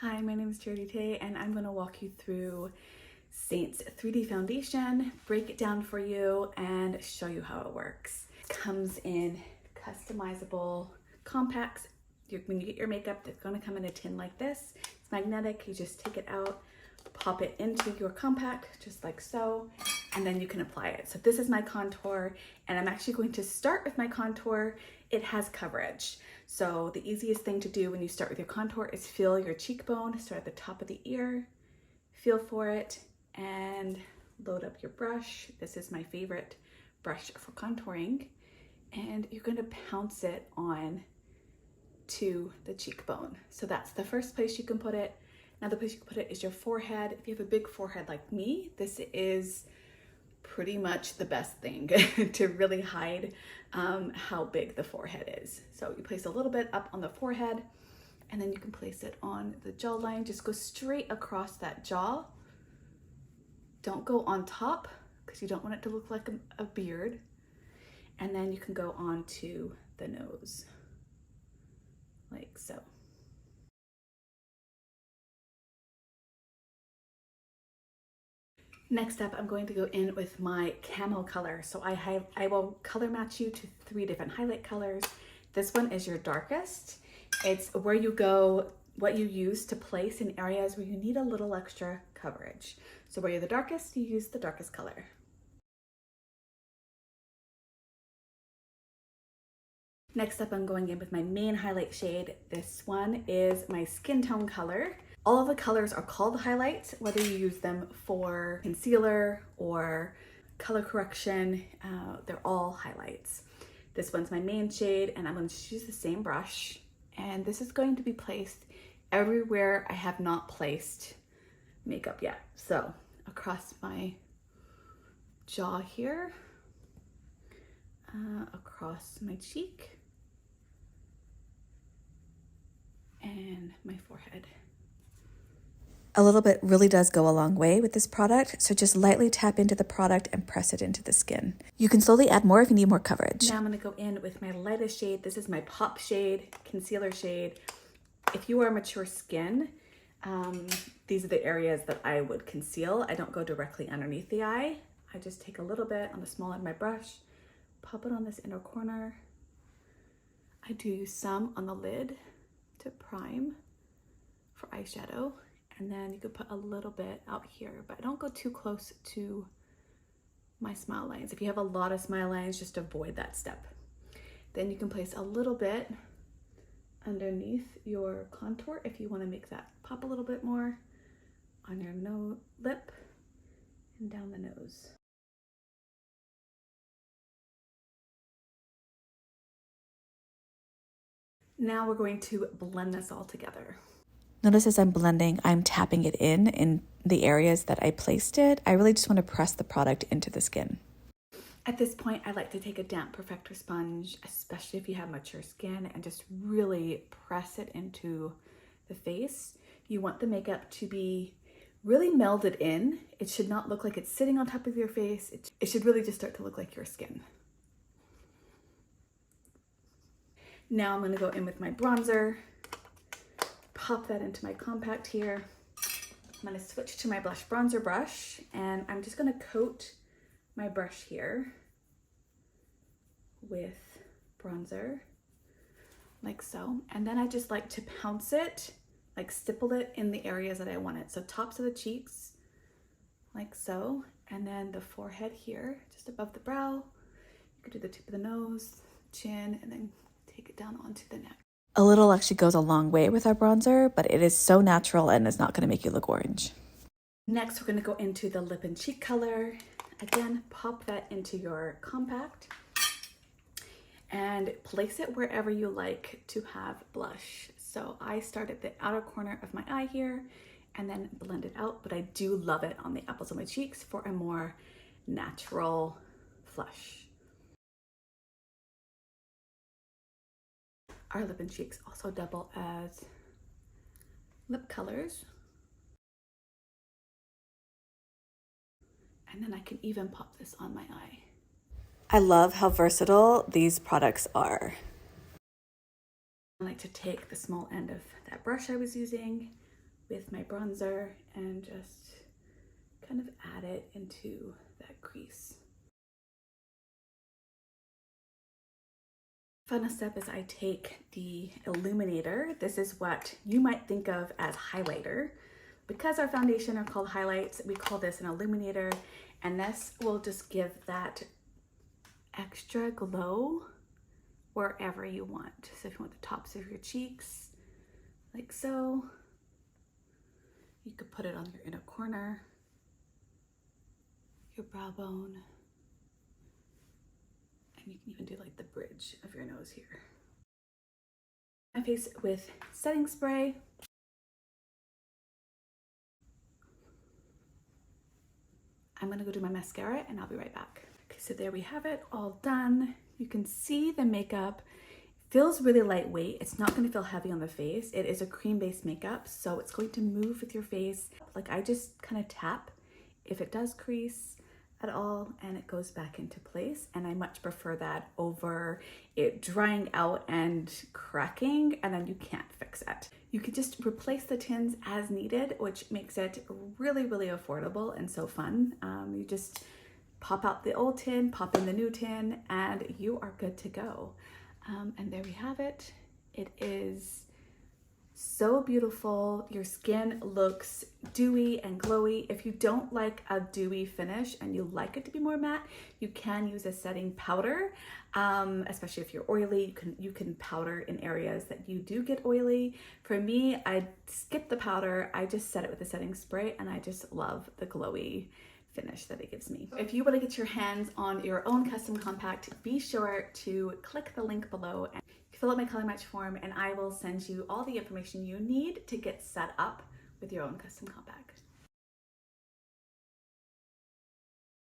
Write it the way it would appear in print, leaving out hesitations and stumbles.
Hi, my name is Charity Tay and I'm going to walk you through Seint's 3D foundation, break it down for you, and show you how it works. It comes in customizable compacts. When you get your makeup, it's going to come in a tin like this. It's magnetic. You just take it out, pop it into your compact, just like so, and then you can apply it. So this is my contour, and I'm actually going to start with my contour. It has coverage. So the easiest thing to do when you start with your contour is feel your cheekbone, start at the top of the ear, feel for it, and load up your brush. This is my favorite brush for contouring. And you're going to pounce it on to the cheekbone. So that's the first place you can put it. Another place you can put it is your forehead. If you have a big forehead like me, this is pretty much the best thing to really hide how big the forehead is. So you place a little bit up on the forehead, and then you can place it on the jawline. Just go straight across that jaw. Don't go on top because you don't want it to look like a beard. And then you can go on to the nose, like so. Next up, I'm going to go in with my camo color. So I will color match you to 3 different highlight colors. This one is your darkest. It's where you go, what you use to place in areas where you need a little extra coverage. So where you're the darkest, you use the darkest color. Next up, I'm going in with my main highlight shade. This one is my skin tone color. All of the colors are called highlights, whether you use them for concealer or color correction, they're all highlights. This one's my main shade, and I'm going to use the same brush. And this is going to be placed everywhere I have not placed makeup yet. So across my jaw here, across my cheek, and my forehead. A little bit really does go a long way with this product, so just lightly tap into the product and press it into the skin. You can slowly add more if you need more coverage. Now I'm going to go in with my lightest shade. This is my pop shade, concealer shade. If you are mature skin, these are the areas that I would conceal. I don't go directly underneath the eye. I just take a little bit on the small end of my brush, pop it on this inner corner. I do use some on the lid to prime for eyeshadow. And then you could put a little bit out here, but don't go too close to my smile lines. If you have a lot of smile lines, just avoid that step. Then you can place a little bit underneath your contour if you want to make that pop a little bit more, on your lip and down the nose. Now we're going to blend this all together. Notice as I'm blending, I'm tapping it in the areas that I placed it. I really just want to press the product into the skin. At this point, I like to take a damp perfector sponge, especially if you have mature skin, and just really press it into the face. You want the makeup to be really melded in. It should not look like it's sitting on top of your face. It should really just start to look like your skin. Now I'm going to go in with my bronzer. Pop that into my compact here. I'm going to switch to my blush bronzer brush, and I'm just going to coat my brush here with bronzer like so. And then I just like to pounce it, like stipple it in the areas that I want it. So tops of the cheeks like so, and then the forehead here just above the brow. You could do the tip of the nose, chin, and then take it down onto the neck. A little actually goes a long way with our bronzer, but it is so natural and it's not going to make you look orange. Next, we're going to go into the lip and cheek color. Again, pop that into your compact and place it wherever you like to have blush. So I start at the outer corner of my eye here and then blend it out, but I do love it on the apples of my cheeks for a more natural flush. Our lip and cheeks also double as lip colors. And then I can even pop this on my eye. I love how versatile these products are. I like to take the small end of that brush I was using, with my bronzer and just kind of add it into that crease. Final step is I take the illuminator. This is what you might think of as highlighter. Because our foundation are called highlights, we call this an illuminator, and this will just give that extra glow wherever you want. So if you want the tops of your cheeks, like so, you could put it on your inner corner, your brow bone, and you can even do like the bridge of your nose here. My face with setting spray. I'm gonna go do my mascara and I'll be right back. Okay, so there we have it, all done. You can see the makeup feels really lightweight. It's not gonna feel heavy on the face. It is a cream-based makeup, so it's going to move with your face. Like I just kind of tap if it does crease at all and it goes back into place. And I much prefer that over it drying out and cracking and then you can't fix it. You could just replace the tins as needed, which makes it really, really affordable and so fun. You just pop out the old tin, pop in the new tin, and you are good to go. And there we have it. It is so beautiful. Your skin looks dewy and glowy. If you don't like a dewy finish and you like it to be more matte, you can use a setting powder, especially if you're oily. You can powder in areas that you do get oily. For me, I skip the powder. I just set it with a setting spray and I just love the glowy finish that it gives me. If you want to get your hands on your own custom compact, be sure to click the link below and fill out my color match form and I will send you all the information you need to get set up with your own custom compact.